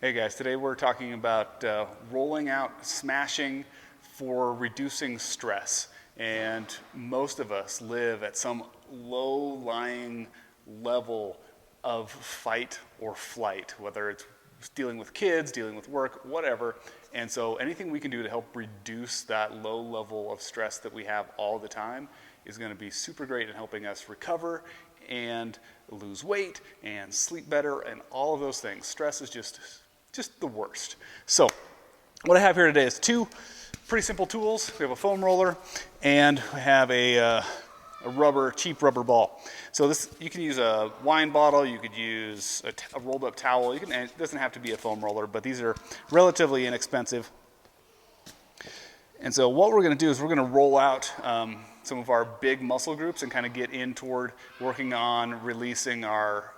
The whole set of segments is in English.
Hey guys, today we're talking about rolling out, smashing for reducing stress. And most of us live at some low-lying level of fight or flight, whether it's dealing with kids, dealing with work, whatever. And so anything we can do to help reduce that low level of stress that we have all the time is going to be super great in helping us recover and lose weight and sleep better and all of those things. Stress is just the worst. So what I have here today is two pretty simple tools. We have a foam roller and we have a cheap rubber ball. So this, you can use a wine bottle, you could use a rolled up towel. And it doesn't have to be a foam roller, but these are relatively inexpensive. And so what we're going to do is we're going to roll out some of our big muscle groups and kind of get in toward working on releasing our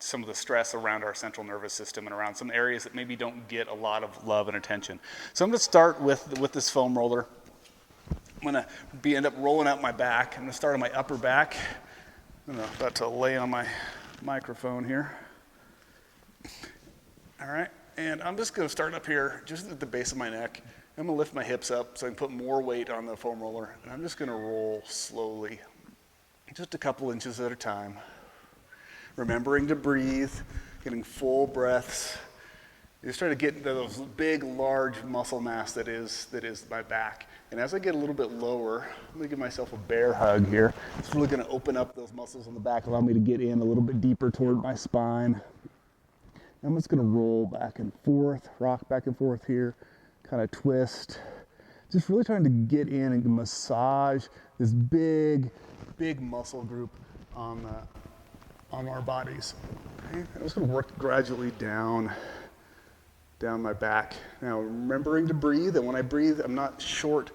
some of the stress around our central nervous system and around some areas that maybe don't get a lot of love and attention. So I'm going to start with this foam roller. I'm going to end up rolling out my back. I'm going to start on my upper back. I'm about to lay on my microphone here. All right, and I'm just going to start up here, just at the base of my neck. I'm going to lift my hips up so I can put more weight on the foam roller. And I'm just going to roll slowly, just a couple inches at a time. Remembering to breathe, getting full breaths. Just try to get into those big, large muscle mass that is my back. And as I get a little bit lower, I'm going to give myself a bear hug here. It's really going to open up those muscles on the back, allow me to get in a little bit deeper toward my spine. I'm just going to roll back and forth, rock back and forth here, kind of twist. Just really trying to get in and massage this big muscle group on our bodies. Okay? I'm just going to work gradually down my back. Now, remembering to breathe, and when I breathe, I'm not short,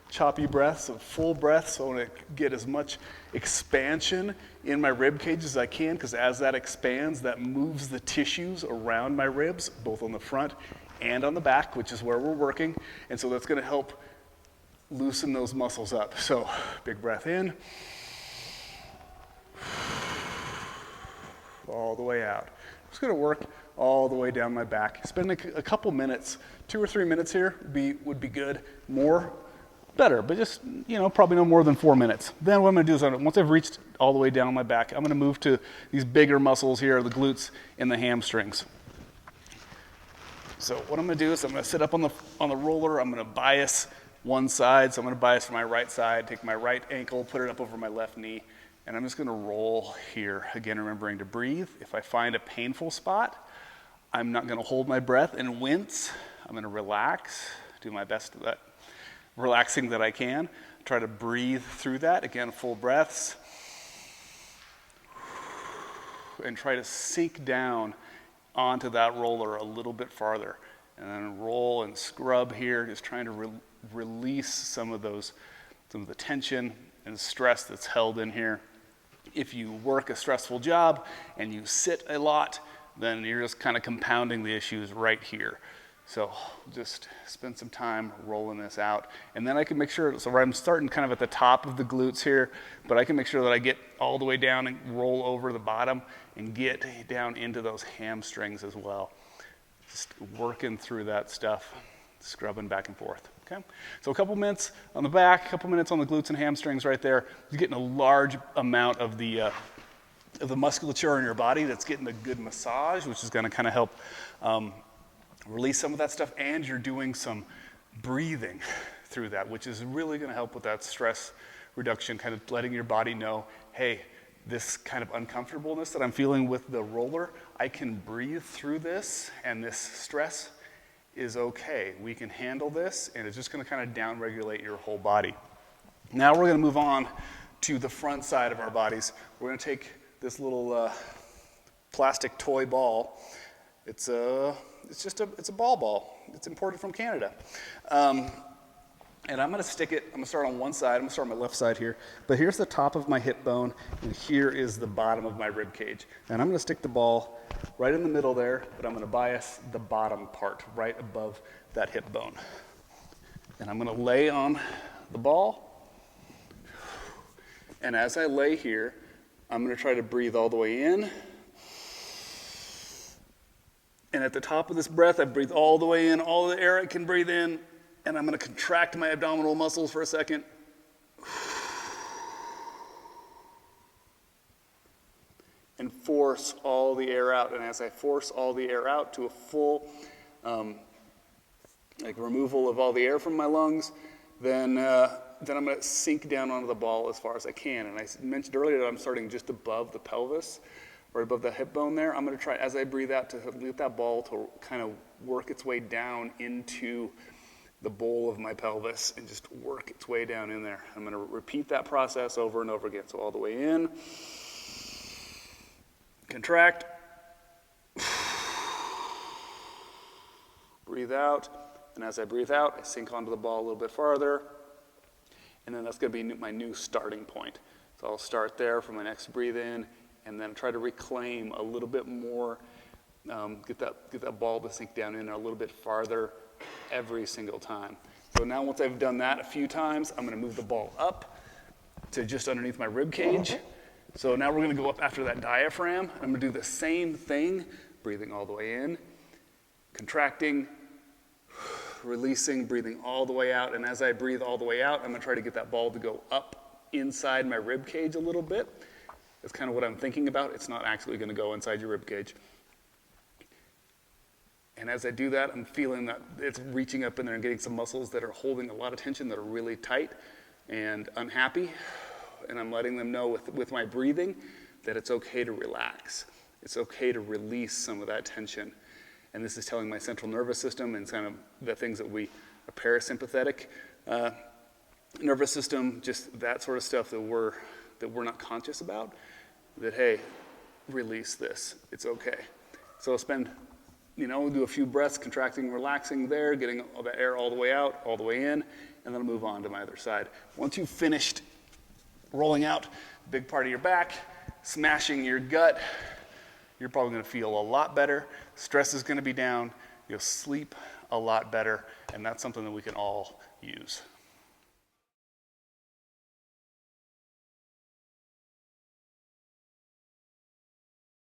choppy breaths, I'm full breaths, so I want to get as much expansion in my rib cage as I can, because as that expands, that moves the tissues around my ribs, both on the front and on the back, which is where we're working, and so that's going to help loosen those muscles up. So, big breath in, all the way out. I'm just going to work all the way down my back. Spend a couple minutes, 2 or 3 minutes here would be good. More, better, but just, probably no more than 4 minutes. Then what I'm going to do is once I've reached all the way down my back, I'm going to move to these bigger muscles here, the glutes and the hamstrings. So what I'm going to do is I'm going to sit up on the roller. I'm going to bias one side. So I'm going to bias for my right side, take my right ankle, put it up over my left knee, and I'm just going to roll here. Again, remembering to breathe. If I find a painful spot, I'm not going to hold my breath and wince. I'm going to relax, do my best at that, relaxing that I can. Try to breathe through that. Again, full breaths. And try to sink down onto that roller a little bit farther. And then roll and scrub here, just trying to release some of the tension and stress that's held in here. If you work a stressful job and you sit a lot, then you're just kind of compounding the issues right here. So just spend some time rolling this out. And then I can make sure, so I'm starting kind of at the top of the glutes here, but I can make sure that I get all the way down and roll over the bottom and get down into those hamstrings as well. Just working through that stuff, scrubbing back and forth. Okay, so a couple minutes on the back, a couple minutes on the glutes and hamstrings right there. You're getting a large amount of the musculature in your body that's getting a good massage, which is going to kind of help release some of that stuff. And you're doing some breathing through that, which is really going to help with that stress reduction, kind of letting your body know, hey, this kind of uncomfortableness that I'm feeling with the roller, I can breathe through this, and this stress is okay. We can handle this, and it's just going to kind of downregulate your whole body. Now we're going to move on to the front side of our bodies. We're going to take this little plastic toy ball. It's a ball. It's imported from Canada. And I'm going to stick it, I'm going to start on one side, I'm going to start on my left side here, but here's the top of my hip bone, and here is the bottom of my rib cage. And I'm going to stick the ball right in the middle there, but I'm going to bias the bottom part right above that hip bone. And I'm going to lay on the ball, and as I lay here, I'm going to try to breathe all the way in And at the top of this breath, I breathe all the way in, all the air I can breathe in, and I'm going to contract my abdominal muscles for a second. And force all the air out. And as I force all the air out to a full removal of all the air from my lungs, then I'm going to sink down onto the ball as far as I can. And I mentioned earlier that I'm starting just above the pelvis, or above the hip bone there. I'm going to try, as I breathe out, to get that ball to kind of work its way down into the bowl of my pelvis and just work its way down in there. I'm going to repeat that process over and over again. So all the way in, contract, breathe out, and as I breathe out, I sink onto the ball a little bit farther, and then that's going to be my new starting point. So I'll start there for my next breathe in, and then try to reclaim a little bit more, get that ball to sink down in there a little bit farther every single time. So now once I've done that a few times, I'm going to move the ball up to just underneath my rib cage. So now we're going to go up after that diaphragm. I'm going to do the same thing, breathing all the way in, contracting, releasing, breathing all the way out. And as I breathe all the way out, I'm going to try to get that ball to go up inside my rib cage a little bit. That's kind of what I'm thinking about. It's not actually going to go inside your rib cage. And as I do that, I'm feeling that it's reaching up in there and getting some muscles that are holding a lot of tension, that are really tight and unhappy. And I'm letting them know with my breathing that it's okay to relax. It's okay to release some of that tension. And this is telling my central nervous system and kind of the things that a parasympathetic nervous system, just that sort of stuff that we're not conscious about, that, hey, release this. It's okay. So I'll spend, do a few breaths, contracting, relaxing there, getting all the air all the way out, all the way in, and then I'll move on to my other side. Once you've finished rolling out the big part of your back, smashing your gut, you're probably going to feel a lot better. Stress is going to be down. You'll sleep a lot better, and that's something that we can all use.